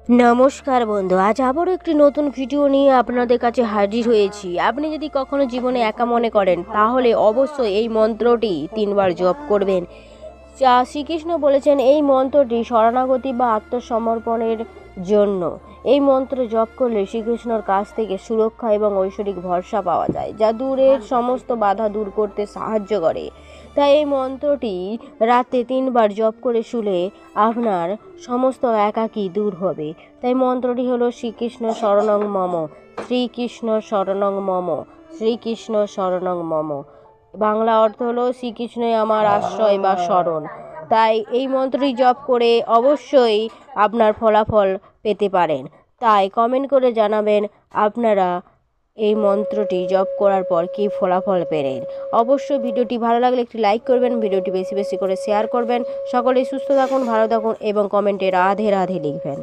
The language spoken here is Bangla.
নমস্কার বন্ধু, আজ আবারও একটি নতুন ভিডিও নিয়ে আপনাদের কাছে হাজির হয়েছি। আপনি যদি কখনো জীবনে একা মনে করেন তাহলে অবশ্যই এই মন্ত্রটি 3বার জপ করবেন। যা শ্রীকৃষ্ণ বলেছেন এই মন্ত্রটি শরণাগতি বা আত্মসমর্পণের জন্য। এই মন্ত্র জপ করলে শ্রীকৃষ্ণর কাছ থেকে সুরক্ষা এবং ঐশ্বরিক ভরসা পাওয়া যায়, যা দূরের সমস্ত বাধা দূর করতে সাহায্য করে। তাই এই মন্ত্রটি রাতে 3বার জপ করে শুলে আপনার সমস্ত একাকী দূর হবে। তাই মন্ত্রটি হলো শ্রীকৃষ্ণ শরণং মম, শ্রীকৃষ্ণ শরণং মম, শ্রীকৃষ্ণ শরণং মম। বাংলা অর্থ হলো শ্রীকৃষ্ণই আমার আশ্রয় বা শরণ। তাই এই মন্ত্রটি জপ করে অবশ্যই আপনার ফলাফল পেতে পারেন। তাই কমেন্ট করে জানাবেন আপনারা এই মন্ত্রটি জপ করার পর কী ফলাফল পেলেন। অবশ্যই ভিডিওটি ভালো লাগলে একটি লাইক করবেন, ভিডিওটি বেশি বেশি করে শেয়ার করবেন। সকলেই সুস্থ থাকুন, ভালো থাকুন এবং কমেন্টে রাধে রাধে লিখবেন।